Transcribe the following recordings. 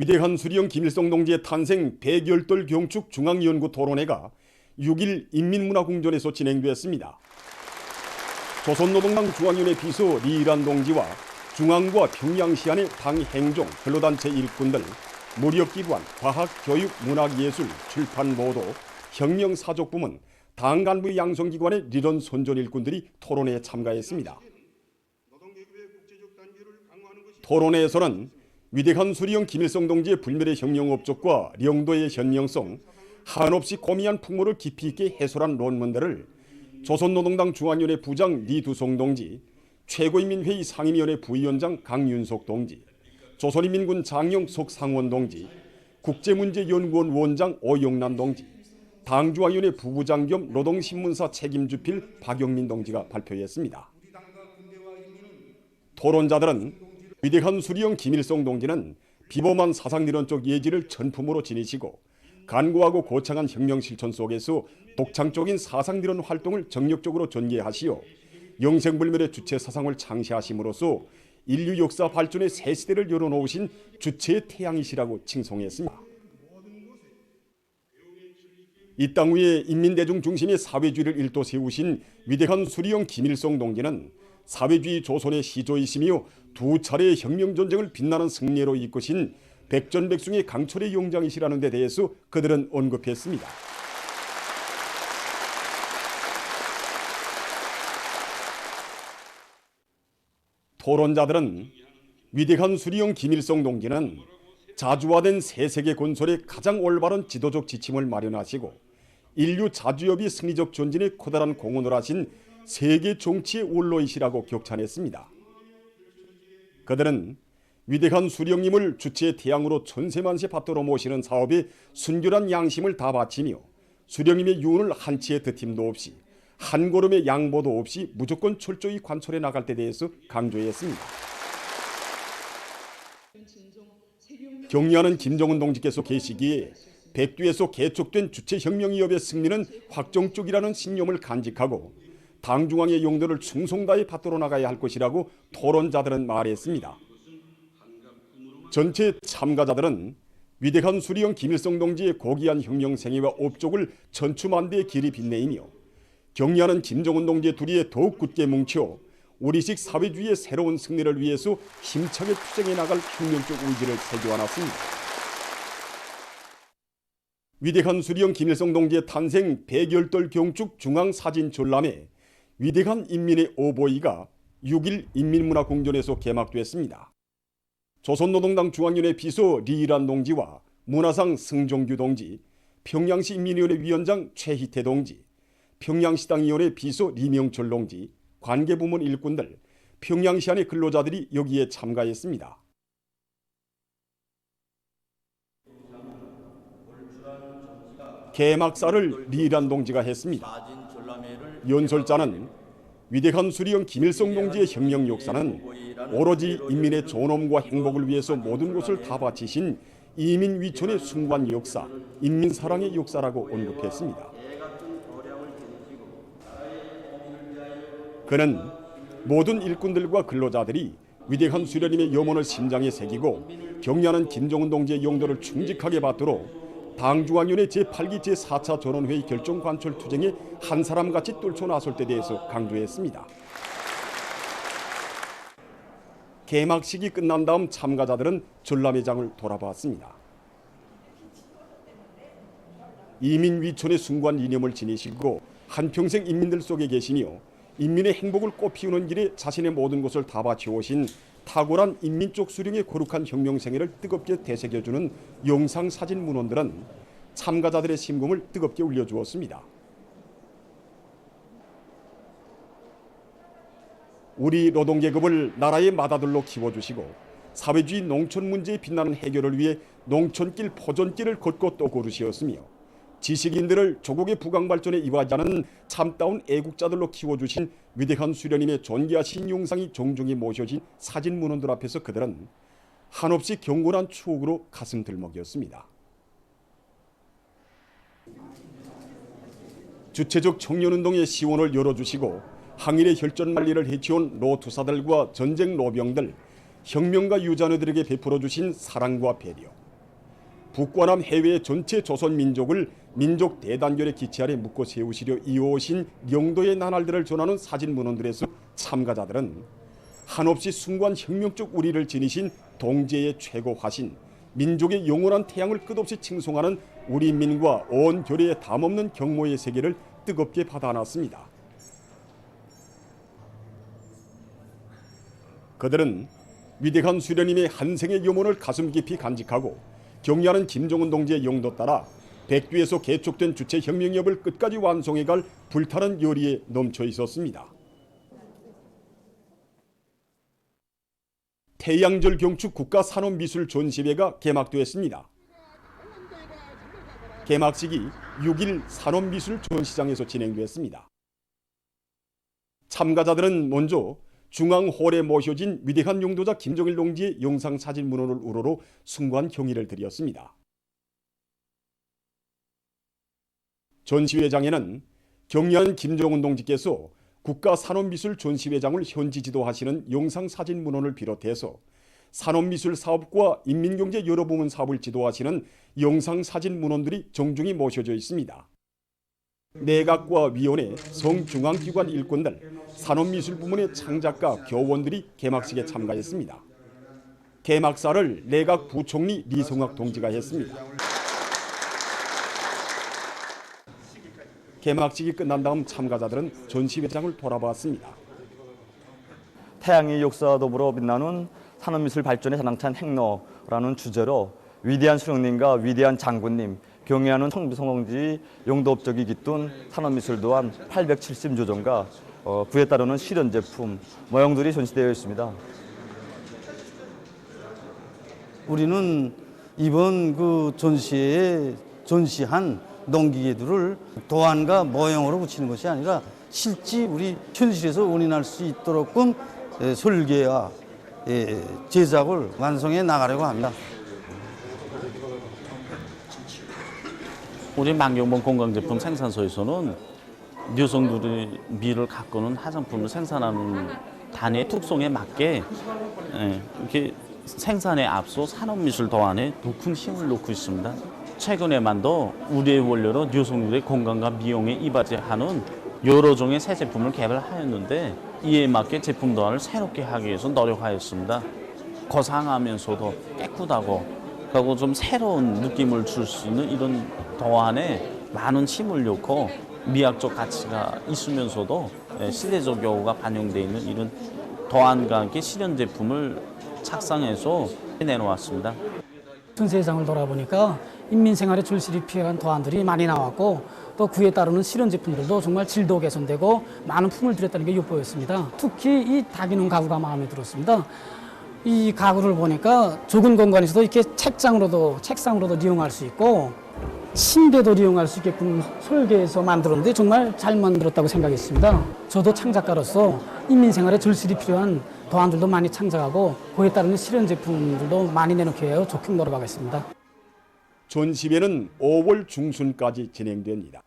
위대한 수령 김일성 동지의 탄생 100열돌 경축 중앙연구 토론회가 6일 인민문화궁전에서 진행됐습니다. 조선노동당 중앙위원회 비서 리일한 동지와 중앙과 평양시 안의 당 행정, 근로단체 일꾼들, 무력기관, 과학, 교육, 문학, 예술, 출판, 보도, 혁명사족부문, 당 간부의 양성기관의 리런 선전 일꾼들이 토론회에 참가했습니다. 토론회에서는 위대한 수령 김일성 동지의 불멸의 혁명 업적과 영도의 현명성, 한없이 고미한 풍모를 깊이 있게 해설한 논문들을 조선노동당 중앙위원회 부장 리두송 동지, 최고인민회의 상임위원회 부위원장 강윤석 동지, 조선인민군 장영 석상원 동지, 국제문제연구원 원장 오영란 동지, 당중앙위원회 부부장 겸 노동신문사 책임주필 박영민 동지가 발표했습니다. 토론자들은 위대한 수령 김일성 동지는 비범한 사상리론적 예지를 전품으로 지니시고 간고하고 고창한 혁명 실천 속에서 독창적인 사상리론 활동을 정력적으로 전개하시어 영생불멸의 주체 사상을 창시하심으로써 인류 역사 발전의 새 시대를 열어놓으신 주체의 태양이시라고 칭송했습니다. 이 땅 위에 인민대중 중심의 사회주의를 일도 세우신 위대한 수령 김일성 동지는 사회주의 조선의 시조이시며 두 차례의 혁명전쟁을 빛나는 승리로 이끄신 백전백승의 강철의 용장이시라는 데 대해서 그들은 언급했습니다. 토론자들은 위대한 수령 김일성 동지는 자주화된 새 세계 건설의 가장 올바른 지도적 지침을 마련하시고 인류 자주협의 승리적 전진에 커다란 공헌을 하신 세계 정치의 원로이시라고 격찬했습니다. 그들은 위대한 수령님을 주체의 태양으로 천세만세 받들어 모시는 사업에 순결한 양심을 다 바치며 수령님의 유언을 한치의 드팀도 없이 한 걸음의 양보도 없이 무조건 철저히 관철해 나갈 때 대해서 강조했습니다. 경리하는 김정은 동지께서 계시기에 백두에서 개척된 주체혁명위협의 승리는 확정적이라는 신념을 간직하고 당중앙의 용도를 충성다해 받들어 나가야 할 것이라고 토론자들은 말했습니다. 전체 참가자들은 위대한 수령 김일성 동지의 고귀한 혁명 생애와 업적을 천추만대의 길이 빛내이며 경리하는 김정은 동지의 둘이에 더욱 굳게 뭉쳐 우리식 사회주의의 새로운 승리를 위해서 힘차게 투쟁해 나갈 혁명적 의지를 새겨안았습니다. 위대한 수령 김일성 동지의 탄생 100열돌 경축 중앙사진 전람회 위대한 인민의 오보이가 6일 인민문화궁전에서 개막됐습니다. 조선노동당 중앙위원회 비서 리일한 동지와 문화상 승종규 동지, 평양시 인민위원회 위원장 최희태 동지, 평양시당위원회 비서 리명철 동지, 관계부문 일꾼들, 평양시 안의 근로자들이 여기에 참가했습니다. 개막사를 리일한 동지가 했습니다. 연설자는 위대한 수령 김일성 동지의 혁명 역사는 오로지 인민의 존엄과 행복을 위해서 모든 것을 다 바치신 이민 위천의 숭고한 역사, 인민사랑의 역사라고 언급했습니다. 그는 모든 일꾼들과 근로자들이 위대한 수령님의 염원을 심장에 새기고 경리하는 김정은 동지의 용도를 충직하게 받들어 당중앙위원회 제8기 제4차 전원회의 결정관철 투쟁에 한 사람같이 떨쳐나설 때 대해서 강조했습니다. 개막식이 끝난 다음 참가자들은 전람회장을 돌아봤습니다. 이민 위천의 숭고한 이념을 지니시고 한평생 인민들 속에 계시며 인민의 행복을 꽃피우는 길에 자신의 모든 것을 다 바쳐오신 탁월한 인민적 수령의 거룩한 혁명 생애를 뜨겁게 되새겨주는 영상사진 문헌들은 참가자들의 심금을 뜨겁게 울려주었습니다. 우리 노동계급을 나라의 맏아들로 키워주시고 사회주의 농촌 문제에 빛나는 해결을 위해 농촌길 포전길을 걷고 또 걸으시었으며 지식인들을 조국의 부강발전에 이바지하는 참다운 애국자들로 키워주신 위대한 수령님의 존귀하신 용상이 정중히 모셔진 사진 문헌들 앞에서 그들은 한없이 경건한 추억으로 가슴 들먹였습니다. 주체적 청년운동의 시원을 열어주시고 항일의 혈전만리를 해치운 노투사들과 전쟁 노병들, 혁명가 유자녀들에게 베풀어주신 사랑과 배려, 북과 남 해외의 전체 조선 민족을 민족 대단결의 기치 아래 묶어 세우시려 이어오신 영도의 나날들을 전하는 사진 문헌들에서 참가자들은 한없이 숭고한 혁명적 우리를 지니신 동지의 최고 화신, 민족의 영원한 태양을 끝없이 칭송하는 우리 민과 온 결의의 담없는 경모의 세계를 뜨겁게 받아안았습니다. 그들은 위대한 수련님의 한생의 염원을 가슴 깊이 간직하고 경의하는 김정은 동지의 영도 따라 백두에서 개촉된 주체 혁명협을 끝까지 완성해갈 불타는 열의에 넘쳐 있었습니다. 태양절 경축 국가산업미술 전시회가 개막되었습니다. 개막식이 6일 산업미술 전시장에서 진행됐습니다. 참가자들은 먼저 중앙홀에 모셔진 위대한 용도자 김정일 동지의 영상사진 문헌을 우러러 숭고한 경의를 드렸습니다. 전시회장에는 경의하는 김정은 동지께서 국가산업미술 전시회장을 현지 지도하시는 영상사진 문헌을 비롯해서 산업미술 사업과 인민경제 여러 부문 사업을 지도하시는 영상사진 문헌들이 정중히 모셔져 있습니다. 내각과 위원회, 성중앙기관 일꾼들, 산업미술 부문의 창작가, 교원들이 개막식에 참가했습니다. 개막사를 내각 부총리 리성학 동지가 했습니다. 개막식이 끝난 다음 참가자들은 전시회장을 돌아봤습니다. 태양의 역사와 더불어 빛나는 산업미술 발전의 자랑찬 행로라는 주제로 위대한 수령님과 위대한 장군님, 경의하는 청비성공지 용도업적이 깃둔 산업미술 또한 870조점과 그에 따르는 실현제품, 모형들이 전시되어 있습니다. 우리는 이번 그 전시회에 전시한 농기계들을 도안과 모형으로 붙이는 것이 아니라 실제 우리 현실에서 원인할 수 있도록끔 설계와 제작을 완성해 나가려고 합니다. 우리 만경본 공강제품 생산소에서는 여성들의 미를 가꾸는 화장품을 생산하는 단의 특성에 맞게 이렇게 생산에 앞서 산업미술 도안에 더 큰 힘을 놓고 있습니다. 최근에만도 우리의 원료로 여성들의 건강과 미용에 이바지하는 여러 종의 새 제품을 개발하였는데 이에 맞게 제품 도안을 새롭게 하기 위해서 노력하였습니다. 거상하면서도 깨끗하고 그리고 좀 새로운 느낌을 줄 수 있는 이런 도안에 많은 힘을 넣고 미학적 가치가 있으면서도 시대적 요구가 반영되어 있는 이런 도안과 함께 실현 제품을 착상해서 내놓았습니다. 전시회장을 돌아보니까 인민생활에 절실히 필요한 도안들이 많이 나왔고 또 그에 따르는 실현 제품들도 정말 질도 개선되고 많은 품을 들였다는 게 엿보였습니다. 특히 이 다기능 가구가 마음에 들었습니다. 이 가구를 보니까 좁은 공간에서도 이렇게 책상으로도 이용할 수 있고 침대도 이용할 수 있게끔 설계해서 만들었는데 정말 잘 만들었다고 생각했습니다. 저도 창작가로서 인민생활에 절실히 필요한 도안들도 많이 창작하고 그에 따르는 실현 제품들도 많이 내놓기 위해 적극 노력하겠습니다. 전시회는 5월 중순까지 진행됩니다.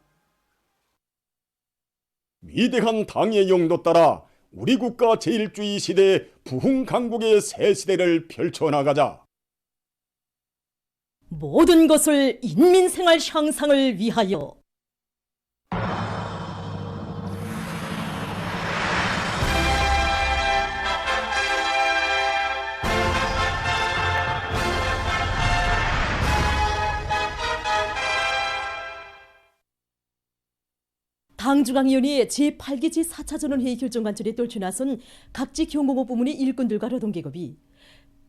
위대한 당의 영도 따라 우리 국가 제1주의 시대 부흥 강국의 새 시대를 펼쳐나가자. 모든 것을 인민생활 향상을 위하여 당중앙위원회 제8기 제4차 전원회의 결정관철에 떨쳐나선 각지 경공업 부문의 일꾼들과 노동계급이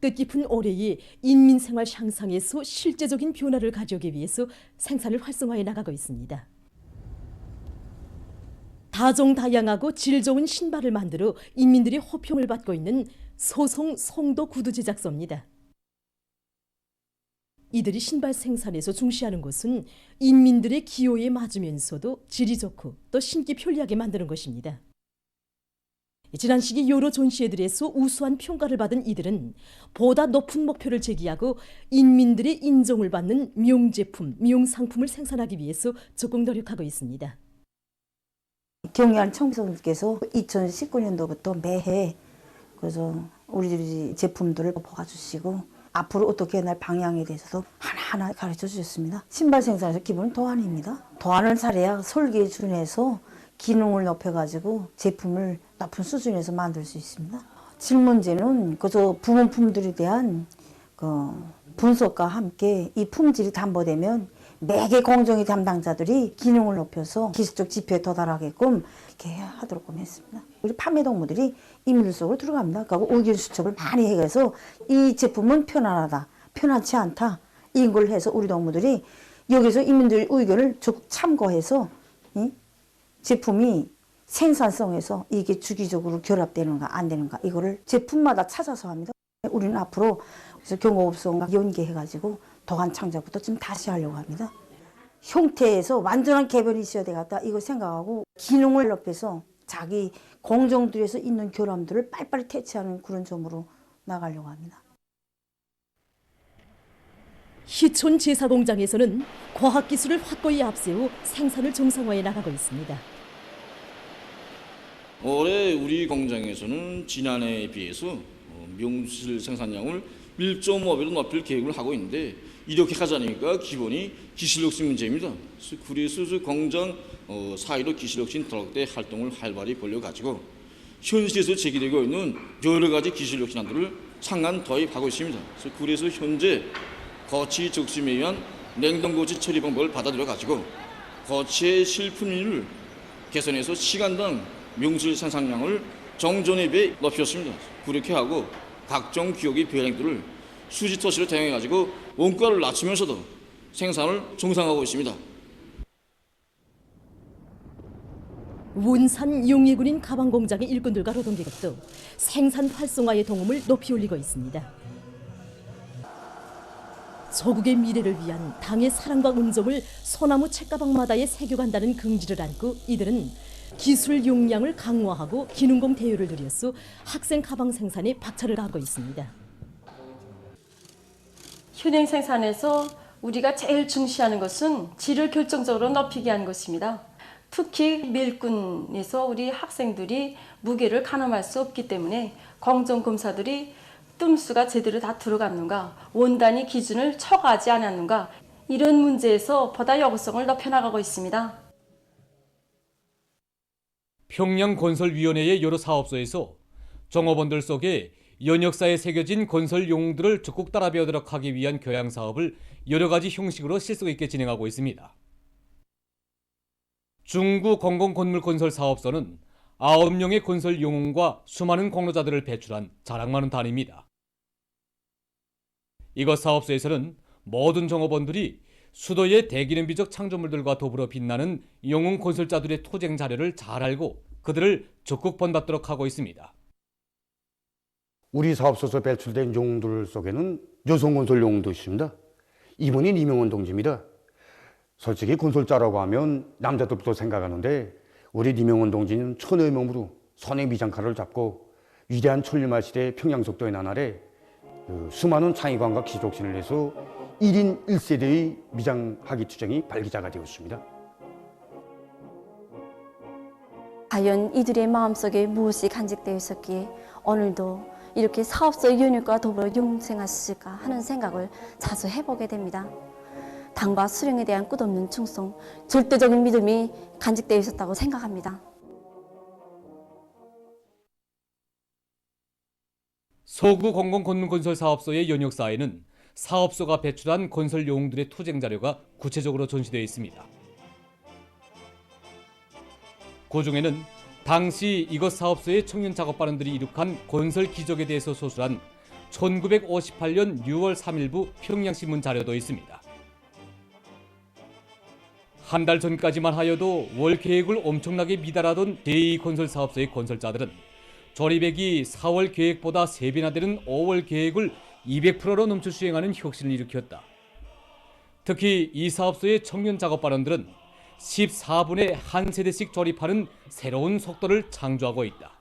뜻깊은 올해의 인민생활 향상에서 실제적인 변화를 가져오기 위해서 생산을 활성화해 나가고 있습니다. 다종다양하고 질 좋은 신발을 만들어 인민들의 호평을 받고 있는 소송 송도 구두 제작소입니다. 이들이 신발 생산에서 중시하는 것은 인민들의 기호에 맞으면서도 질이 좋고 또 신기 편리하게 만드는 것입니다. 지난 시기 여러 전시회들에서 우수한 평가를 받은 이들은 보다 높은 목표를 제기하고 인민들의 인정을 받는 미용제품, 미용상품을 생산하기 위해서 적극 노력하고 있습니다. 경의하는 청비서님께서 2019년도부터 매해 그래서 우리 제품들을 뽑아주시고 앞으로 어떻게 날 방향에 대해서도 하나하나 가르쳐 주셨습니다. 신발 생산에서 기본은 도안입니다. 도안을 잘해야 설계에 준해서 기능을 높여가지고 제품을 높은 수준에서 만들 수 있습니다. 질문제는 그저 부문품들에 대한 분석과 함께 이 품질이 담보되면 매개 공정위 담당자들이 기능을 높여서 기술적 지표에 도달하게끔 이렇게 하도록 했습니다. 우리 판매 동무들이 인물 속으로 들어갑니다. 그리고 의견 수첩을 많이 해서 이 제품은 편안하다, 편안치 않다 이런 걸 해서 우리 동무들이 여기서 인민들의 의견을 적극 참고해서 제품이 생산성에서 이게 주기적으로 결합되는가 안 되는가 이거를 제품마다 찾아서 합니다. 우리는 앞으로 그래서 경호업소와 연계해가지고 도안 창작부터 좀 다시 하려고 합니다. 형태에서 완전한 개변이 있어야 되겠다 이거 생각하고 기능을 높여서 자기 공정들에서 있는 결함들을 빨리빨리 퇴치하는 그런 점으로 나가려고 합니다. 희촌 제사공장에서는 과학기술을 확고히 앞세워 생산을 정상화해 나가고 있습니다. 올해 우리 공장에서는 지난해에 비해서 명실 생산량을 1.5배로 높일 계획을 하고 있는데 이렇게 하자니까 기본이 기술혁신 문제입니다. 그래서 공장 사이로 기술혁신 도락대 활동을 활발히 벌여가지고 현실에서 제기되고 있는 여러 가지 기술혁신안들을 창안 도입하고 있습니다. 그래서 현재 거치 적심에 의한 냉동고치 처리 방법을 받아들여가지고 거치의 실품률을 개선해서 시간당 명실 생산량을 정전에 비해 높였습니다. 그렇게 하고 각종 기업의 별행들을 수지 토시로 대응해가지고 원가를 낮추면서도 생산을 정상화하고 있습니다. 원산 용예군인 가방공장의 일꾼들과 노동계급도 생산 활성화의 동음을 높이 올리고 있습니다. 조국의 미래를 위한 당의 사랑과 은정을 소나무 책가방마다에 새겨간다는 긍지를 안고 이들은 기술 역량을 강화하고 기능공 대회를 누려서 학생 가방 생산에 박차를 가하고 있습니다. 현행 생산에서 우리가 제일 중시하는 것은 질을 결정적으로 높이게 하는 것입니다. 특히 밀군에서 우리 학생들이 무게를 가늠할 수 없기 때문에 공정검사들이 뜸수가 제대로 다 들어갔는가, 원단위 기준을 초과하지 않았는가 이런 문제에서 보다 여구성을 높여나가고 있습니다. 평양건설위원회의 여러 사업소에서 종업원들 속에 연역사에 새겨진 건설 용어들을 적극 따라 배우도록 하기 위한 교양 사업을 여러 가지 형식으로 실속 있게 진행하고 있습니다. 중구 공공건물건설사업소는 9명의 건설 용원과 수많은 공로자들을 배출한 자랑 많은 단위입니다. 이것 사업소에서는 모든 종업원들이 수도의 대기념비적 창조물들과 더불어 빛나는 영웅 건설자들의 토쟁 자료를 잘 알고 그들을 적극 본받도록 하고 있습니다. 우리 사업소에서 배출된 용들 속에는 여성 건설 용도 있습니다. 이분이 이명원 동지입니다. 솔직히 건설자라고 하면 남자들부터 생각하는데 우리 이명원 동지는 천여의 몸으로 선의 미장칼을 잡고 위대한 천리말 시대 평양속도의 나날에 수많은 창의관과 기술혁신을 해서 1인 1세대의 미장학위 투쟁이 발기자가 되었습니다. 과연 이들의 마음속에 무엇이 간직되어 있었기에 오늘도 이렇게 사업소의 연육과 더불어 영생하실까 하는 생각을 자주 해보게 됩니다. 당과 수령에 대한 끝없는 충성, 절대적인 믿음이 간직되어 있었다고 생각합니다. 서구 공공건물건설사업소의 연역사에는 사업소가 배출한 건설 용들의 투쟁 자료가 구체적으로 전시되어 있습니다. 그 중에는 당시 이것 사업소의 청년 작업반원들이 이룩한 건설 기적에 대해서 소술한 1958년 6월 3일부 평양신문 자료도 있습니다. 한 달 전까지만 하여도 월 계획을 엄청나게 미달하던 제2건설사업소의 건설자들은 조립액이 4월 계획보다 3배나 되는 5월 계획을 200%로 넘쳐 수행하는 혁신을 일으켰다. 특히 이 사업소의 청년 작업반원들은 14분에 한 세대씩 조립하는 새로운 속도를 창조하고 있다.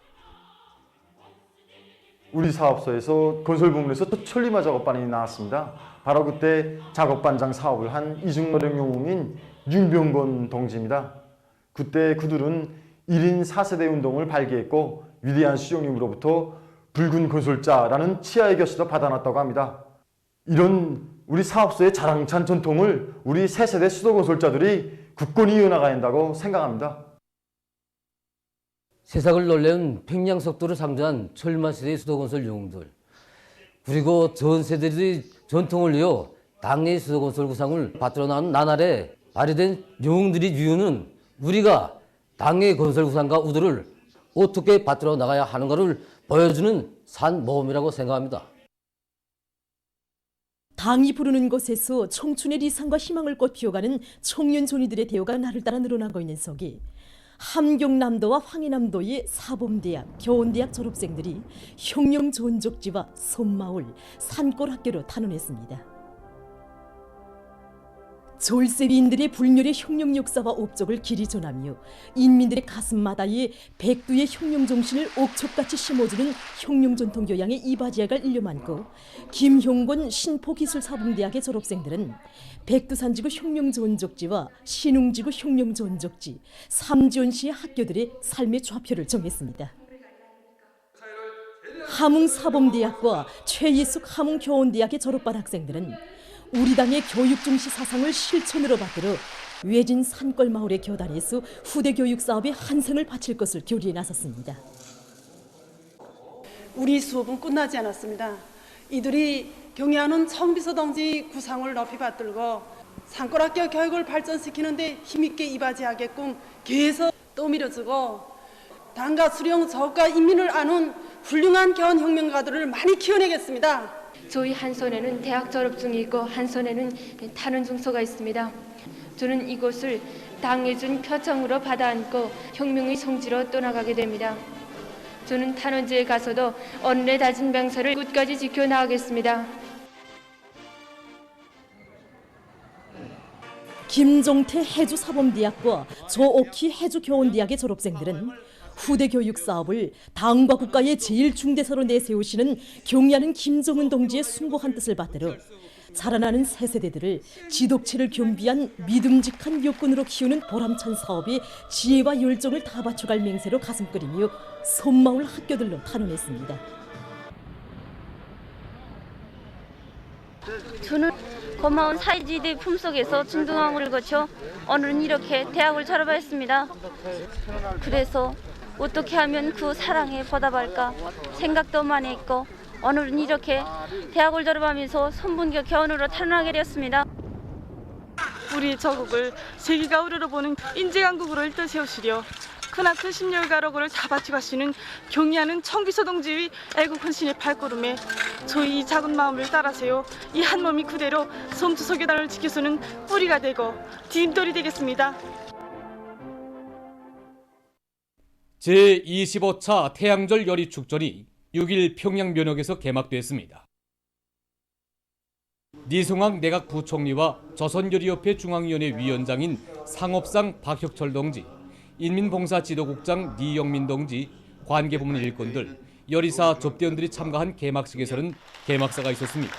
우리 사업소에서 건설 부문에서 또 천리마 작업반이 나왔습니다. 바로 그때 작업반장 사업을 한 이중노령 영웅인 윤병건 동지입니다. 그때 그들은 1인 4세대 운동을 발기했고 위대한 수령님으로부터 붉은 건설자라는 치아의 결실을 받아놨다고 합니다. 이런 우리 사업소의 자랑찬 전통을 우리 새세대 수도건설자들이 굳건히 이어나가야 한다고 생각합니다. 세상을 놀래운 팽량 속도를 상주한 철마시대의 수도건설 영웅들, 그리고 전 세대들의 전통을 이어 당내의 수도건설 구상을 받들어 나온 나날에 발휘된 영웅들의 유효는 우리가 당내의 건설 구상과 우도를 어떻게 받들어 나가야 하는가를 보여주는 산 모험이라고 생각합니다. 당이 부르는 곳에서 청춘의 리상과 희망을 꽃피워가는 청년 존이들의 대우가 날을 따라 늘어나고 있는 속에 함경남도와 황해남도의 사범대학, 교원대학 졸업생들이 혁명존족지와 손마을, 산골학교로 탄원했습니다. 졸세리인들의 불멸의 혁명 역사와 업적을 길이 전하며 인민들의 가슴마다에 백두의 혁명 정신을 옥촉같이 심어주는 혁명 전통 교양의 이바지아가 일려 많고, 김형곤 신포기술사범대학의 졸업생들은 백두산지구 혁명존족지와 신웅지구 혁명존족지, 삼지원시의 학교들의 삶의 좌표를 정했습니다. 함흥사범대학과 최예숙 함흥교원대학의 졸업반 학생들은 우리 당의 교육 중시 사상을 실천으로 받들어 외진 산골 마을의 교단에서 후대 교육 사업에 한생을 바칠 것을 결의에 나섰습니다. 우리 수업은 끝나지 않았습니다. 이들이 경의하는 청비서 동지 구상을 높이 받들고 산골학교 교육을 발전시키는 데 힘있게 이바지하게끔 계속 떠밀어주고 당과 수령 저가 인민을 아는 훌륭한 교원혁명가들을 많이 키워내겠습니다. 저희 한 손에는 대학 졸업 중이 있고 한 손에는 탄원 증서가 있습니다. 저는 이곳을 당이 준 표창으로 받아안고 혁명의 성지로 떠나가게 됩니다. 저는 탄원지에 가서도 오늘의 다진 병사를 끝까지 지켜나가겠습니다. 김종태 해주사범대학과 조옥희 해주교원대학의 졸업생들은 후대 교육 사업을 당과 국가의 제일 중대사로 내세우시는 경의하는 김정은 동지의 숭고한 뜻을 받들어 자라나는 새 세대들을 지독체를 겸비한 믿음직한 육군으로 키우는 보람찬 사업에 지혜와 열정을 다 바쳐갈 맹세로 가슴끓이며 손마을 학교들로 탄원했습니다. 저는 고마운 사회지대 품속에서 중등학교를 거쳐 오늘은 이렇게 대학을 졸업했습니다. 그래서 어떻게 하면 그 사랑에 보답할까 생각도 많이 했고 오늘은 이렇게 대학을 졸업하면서 선분교 교원으로 탄원하게 되었습니다. 우리 저국을 세계가 우러러보는 인재강국으로 일떠 세우시려 크나큰 심려가로고를 다 바쳐 가시는 경의하는 청비서 동지의 애국 헌신의 발걸음에 저희 이 작은 마음을 따라서요, 이 한 몸이 그대로 섬투서교단을 지켜서는 뿌리가 되고 디딤돌이 되겠습니다. 제25차 태양절 열의축전이 6일 평양 면역에서 개막됐습니다. 니송학 내각 부총리와 조선요리협회 중앙위원회 위원장인 상업상 박혁철 동지, 인민봉사지도국장 니영민 동지, 관계부문 일꾼들, 요리사 접대원들이 참가한 개막식에서는 개막사가 있었습니다.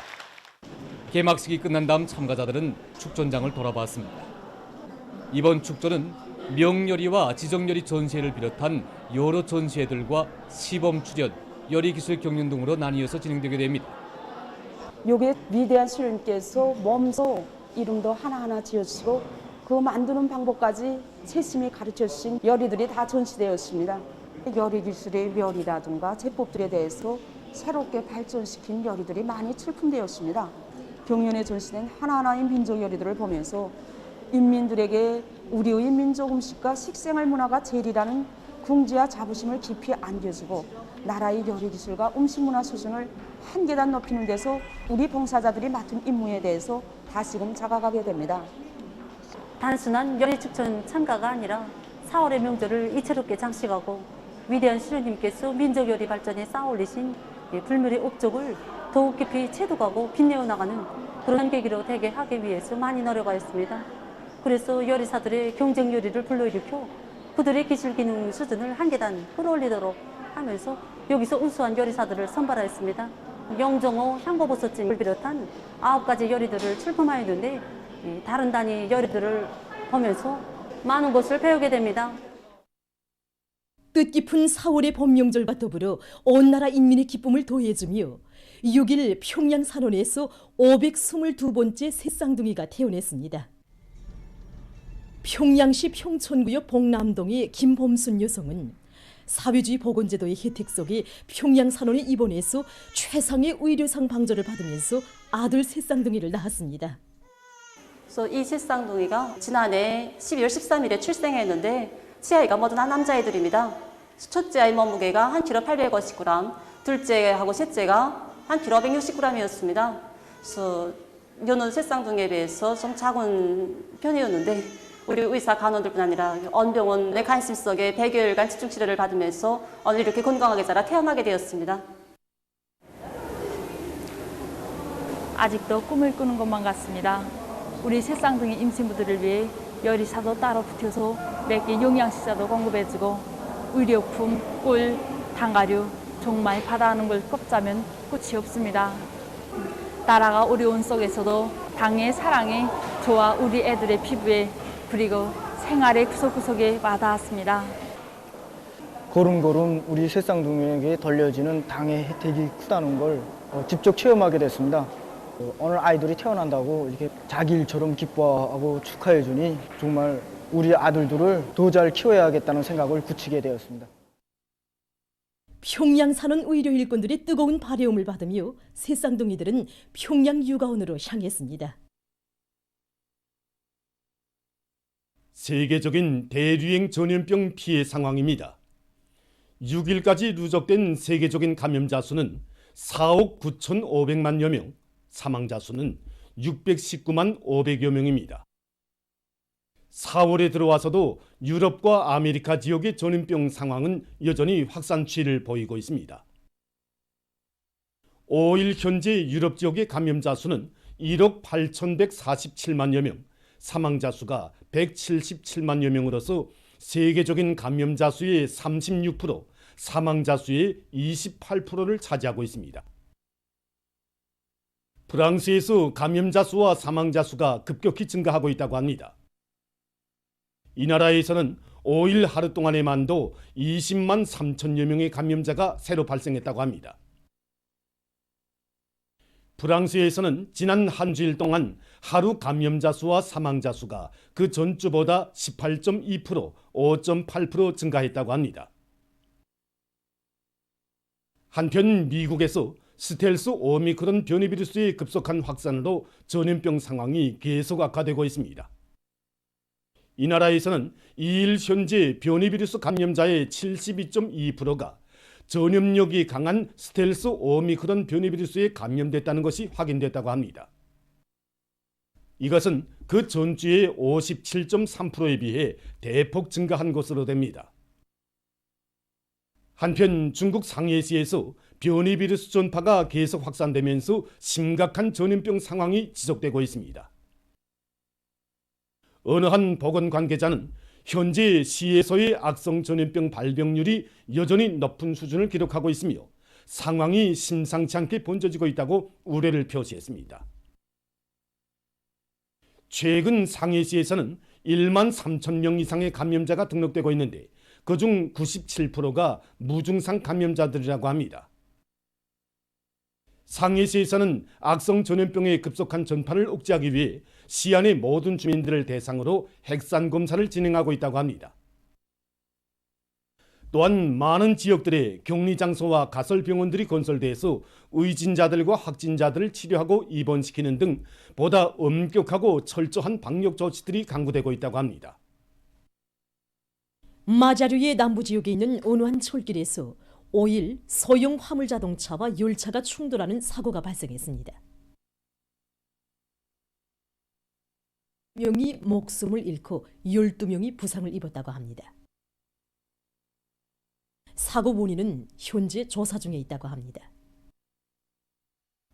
개막식이 끝난 다음 참가자들은 축전장을 돌아봤습니다. 이번 축전은 명요리와 지정요리 전시회를 비롯한 여러 전시회들과 시범 출연, 요리기술 경연 등으로 나뉘어서 진행되게 됩니다. 요게 위대한 신령님께서 몸소 이름도 하나하나 지어주시고 그 만드는 방법까지 세심히 가르쳐 주신 요리들이 다 전시되었습니다. 요리 기술의 묘리라든가 제법들에 대해서 새롭게 발전시킨 요리들이 많이 출품되었습니다. 경연에 전시된 하나하나의 민족 요리들을 보면서 인민들에게 우리의 민족 음식과 식생활 문화가 제일이라는 궁지와 자부심을 깊이 안겨주고 나라의 요리 기술과 음식 문화 수준을 한 계단 높이는 데서 우리 봉사자들이 맡은 임무에 대해서 다시금 자각하게 됩니다. 단순한 요리축전 참가가 아니라 4월의 명절을 이채롭게 장식하고 위대한 신우님께서 민족 요리 발전에 쌓아올리신 불멸의 업적을 더욱 깊이 체득하고 빛내어 나가는 그런 계기로 되게 하기 위해서 많이 노력하였습니다. 그래서 요리사들의 경쟁 요리를 불러일으켜 그들의 기술 기능 수준을 한 계단 끌어올리도록 하면서 여기서 우수한 요리사들을 선발하였습니다. 영정어, 향고버섯찜을 비롯한 9가지 요리들을 출품하였는데 다른 단위 요리들을 보면서 많은 것을 배우게 됩니다. 뜻깊은 4월의 봄명절과 더불어 온 나라 인민의 기쁨을 더해주며 6일 평양 산원에서 522번째 새쌍둥이가 태어났습니다. 평양시 평촌구역 복남동의 김범순 여성은 사회주의 보건제도의 혜택 속에 평양 산원에 입원해서 최상의 의료상 방조를 받으면서 아들 새쌍둥이를 낳았습니다. 그래서 이 새쌍둥이가 지난해 12월 13일에 출생했는데 세 아이가 모두 다 남자애들입니다. 첫째 아이 몸무게가 1kg 850g, 둘째하고 셋째가 1kg 160g이었습니다. 그래서 요는 새쌍둥이에 비해서 좀 작은 편이었는데 우리 의사 간호들뿐 아니라 언병원의 관심 속에 100여일간 집중 치료를 받으면서 오늘 이렇게 건강하게 자라 태어나게 되었습니다. 아직도 꿈을 꾸는 것만 같습니다. 우리 새쌍둥이 임신부들을 위해 요리사도 따로 붙여서 매끼 영양식자도 공급해주고 의료품, 꿀, 당가류 정말 바다하는 걸 꼽자면 끝이 없습니다. 나라가 어려운 속에서도 당의 사랑이 저와 우리 애들의 피부에 그리고 생활의 구석구석에 와닿았습니다. 걸음걸음 우리 새쌍둥이에게 돌려지는 당의 혜택이 크다는 걸 직접 체험하게 됐습니다. 오늘 아이들이 태어난다고 이렇게 자기 일처럼 기뻐하고 축하해 주니 정말 우리 아들들을 더 잘 키워야겠다는 생각을 굳히게 되었습니다. 평양 산원 의료 일꾼들의 뜨거운 발해움을 받으며 새쌍둥이들은 평양 육아원으로 향했습니다. 세계적인 대류행 전염병 피해 상황입니다. 6일까지 누적된 세계적인 감염자 수는 4억 9,500만여 명, 사망자 수는 619만 500여 명입니다. 4월에 들어와서도 유럽과 아메리카 지역의 전염병 상황은 여전히 확산 추이를 보이고 있습니다. 5일 현재 유럽 지역의 감염자 수는 1억 8,147만여 명, 사망자 수가 177만여 명으로서 세계적인 감염자 수의 36%, 사망자 수의 28%를 차지하고 있습니다. 프랑스에서 감염자 수와 사망자 수가 급격히 증가하고 있다고 합니다. 이 나라에서는 5일 하루 동안에만도 20만 3천여 명의 감염자가 새로 발생했다고 합니다. 프랑스에서는 지난 한 주일 동안 하루 감염자 수와 사망자 수가 그 전주보다 18.2%, 5.8% 증가했다고 합니다. 한편 미국에서 스텔스 오미크론 변이 비루스의 급속한 확산으로 전염병 상황이 계속 악화되고 있습니다. 이 나라에서는 2일 현재 변이 비루스 감염자의 72.2%가 전염력이 강한 스텔스 오미크론 변이 비루스에 감염됐다는 것이 확인됐다고 합니다. 이것은 그 전주의 57.3%에 비해 대폭 증가한 것으로 됩니다. 한편 중국 상해시에서 변이 비루스 전파가 계속 확산되면서 심각한 전염병 상황이 지속되고 있습니다. 어느 한 보건 관계자는 현재 시에서의 악성 전염병 발병률이 여전히 높은 수준을 기록하고 있으며 상황이 심상치 않게 번져지고 있다고 우려를 표시했습니다. 최근 상해시에서는 1만 3천 명 이상의 감염자가 등록되고 있는데 그중 97%가 무증상 감염자들이라고 합니다. 상해시에서는 악성 전염병의 급속한 전파를 억제하기 위해 시 안의 모든 주민들을 대상으로 핵산 검사를 진행하고 있다고 합니다. 또한 많은 지역들의 격리장소와 가설병원들이 건설돼서 의진자들과 확진자들을 치료하고 입원시키는 등 보다 엄격하고 철저한 방역 조치들이 강구되고 있다고 합니다. 마자류의 남부 지역에 있는 어느 한 철길에서 5일 소형 화물자동차와 열차가 충돌하는 사고가 발생했습니다. 명이 목숨을 잃고 12명이 부상을 입었다고 합니다. 사고 원인은 현재 조사 중에 있다고 합니다.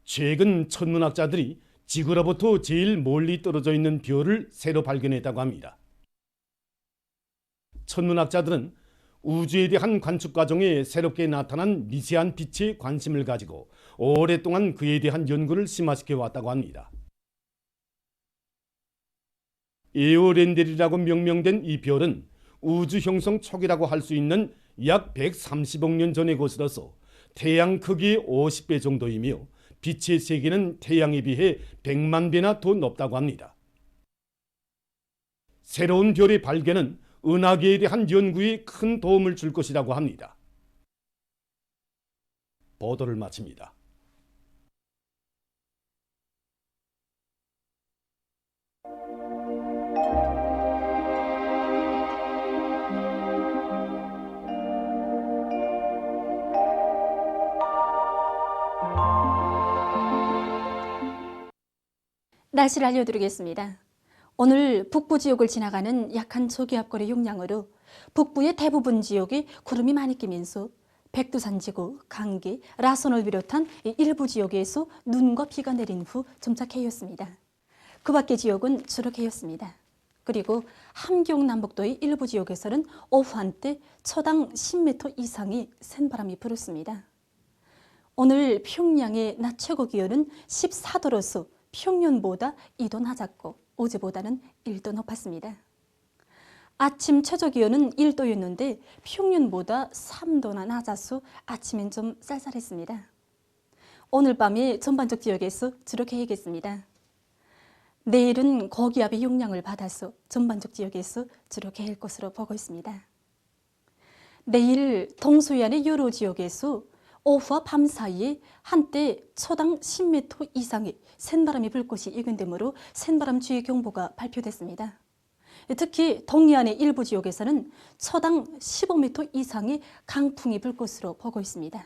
최근 천문학자들이 지구로부터 제일 멀리 떨어져 있는 별을 새로 발견했다고 합니다. 천문학자들은 우주에 대한 관측 과정에 새롭게 나타난 미세한 빛에 관심을 가지고 오랫동안 그에 대한 연구를 심화시켜 왔다고 합니다. 에오렌델이라고 명명된 이 별은 우주 형성 초기라고 할 수 있는 약 130억 년 전의 것이라서 태양 크기 50배 정도이며 빛의 세기는 태양에 비해 100만 배나 더 높다고 합니다. 새로운 별의 발견은 은하계에 대한 연구에 큰 도움을 줄 것이라고 합니다. 보도를 마칩니다. 날씨를 알려드리겠습니다. 오늘 북부 지역을 지나가는 약한 저기압골의 영향으로 북부의 대부분 지역이 구름이 많이 끼면서 백두산지구, 강계, 라선을 비롯한 일부 지역에서 눈과 비가 내린 후 점차 개였습니다. 그 밖의 지역은 주로 개였습니다. 그리고 함경 남북도의 일부 지역에서는 오후 한때 초당 10m 이상의 센 바람이 불었습니다. 오늘 평양의 낮 최고 기온은 14도로서 평년보다 2도 낮았고 어제보다는 1도 높았습니다. 아침 최저 기온은 1도였는데 평년보다 3도나 낮아서 아침엔 좀 쌀쌀했습니다. 오늘 밤에 전반적 지역에서 주로 개겠습니다. 내일은 고기압의 영향을 받아서 전반적 지역에서 주로 개일 것으로 보고 있습니다. 내일 동서해안의 여러 지역에서 오후와 밤 사이에 한때 초당 10m 이상의 센바람이 불 것이 예견되므로 센바람 주의 경보가 발표됐습니다. 특히 동해안의 일부 지역에서는 초당 15m 이상의 강풍이 불 것으로 보고 있습니다.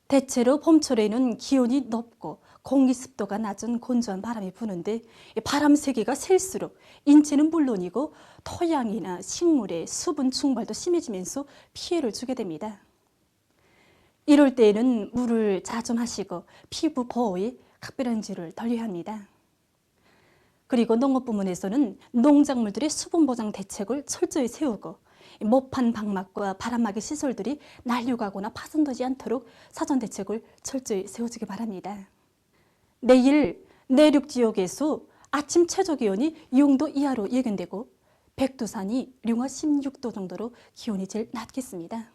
대체로 봄철에는 기온이 높고 공기 습도가 낮은 건조한 바람이 부는데 바람 세기가 셀수록 인체는 물론이고 토양이나 식물의 수분 충발도 심해지면서 피해를 주게 됩니다. 이럴 때에는 물을 자주 마시고 피부 보호에 각별한 주의를 돌려야 합니다. 그리고 농업 부문에서는 농작물들의 수분 보장 대책을 철저히 세우고 모판 방막과 바람막이 시설들이 날려가거나 파손되지 않도록 사전 대책을 철저히 세워주기 바랍니다. 내일 내륙 지역에서 아침 최저 기온이 0도 이하로 예견되고 백두산이 령화 16도 정도로 기온이 제일 낮겠습니다.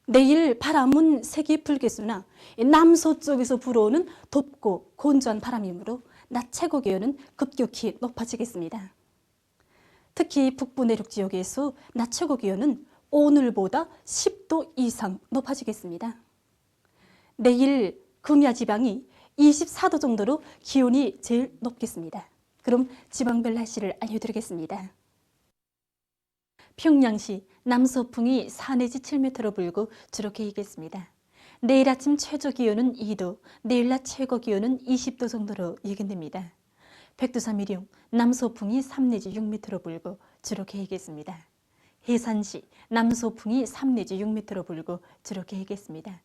내일 바람은 색이 불겠으나 남서쪽에서 불어오는 덥고 건조한 바람이므로 낮 최고 기온은 급격히 높아지겠습니다. 특히 북부 내륙 지역에서 낮 최고 기온은 오늘보다 10도 이상 높아지겠습니다. 내일 금야 지방이 24도 정도로 기온이 제일 높겠습니다. 그럼 지방별 날씨를 알려드리겠습니다. 평양시 남서풍이 4 내지 7m로 불고 주로 개이겠습니다. 내일 아침 최저 기온은 2도, 내일 낮 최고 기온은 20도 정도로 예견됩니다. 백두산 미령 남서풍이 3 내지 6m로 불고 주로 개이겠습니다. 해산시 남서풍이 3 내지 6m로 불고 주로 개이겠습니다.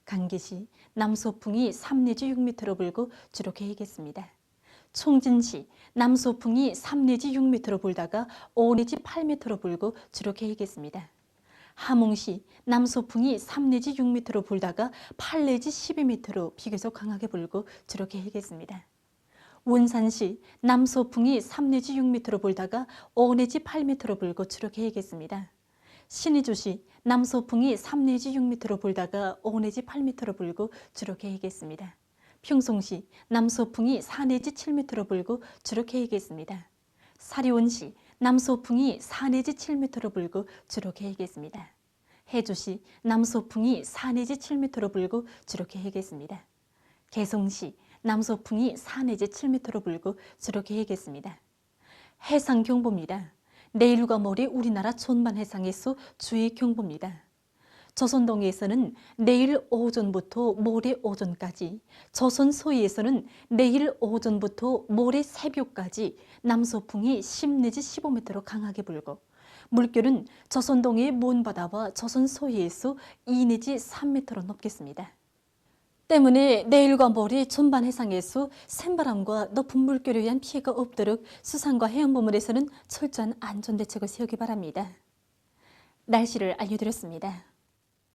강계시 남서풍이 3 내지 6m로 불고 주로 개이겠습니다. 총진시 남서풍이 3 내지 6m로 불다가 5 내지 8m로 불고 주로 개이겠습니다. 함흥시 남서풍이 3 내지 6m로 불다가 8 내지 12m로 비교적 강하게 불고 주로 개이겠습니다. 원산시 남서풍이 3 내지 6m로 불다가 5 내지 8m로 불고 주로 개이겠습니다. 신의주시 남서풍이 3 내지 6m로 불다가 5 내지 8m로 불고 주로 개이겠습니다. 평송시 남서풍이 4 내지 7m로 불고 주로 개이겠습니다. 사리온시 남서풍이 4 내지 7m로 불고 주로 개이겠습니다. 해주시 남서풍이 4 내지 7m로 불고 주로 개이겠습니다. 개성시 남서풍이 4 내지 7m로 불고 주로 개이겠습니다. 해상경보입니다. 내일과 모레 우리나라 전반 해상에서 주의 경보입니다. 조선동해에서는 내일 오전부터 모레 오전까지, 조선 서해에서는 내일 오전부터 모레 새벽까지 남서풍이 10 내지 15m로 강하게 불고 물결은 조선동해의 먼바다와 조선 서해에서 2 내지 3m로 높겠습니다. 때문에 내일과 모레 전반 해상에서 센바람과 높은 물결에 의한 피해가 없도록 수산과 해양부문에서는 철저한 안전대책을 세우기 바랍니다. 날씨를 알려드렸습니다.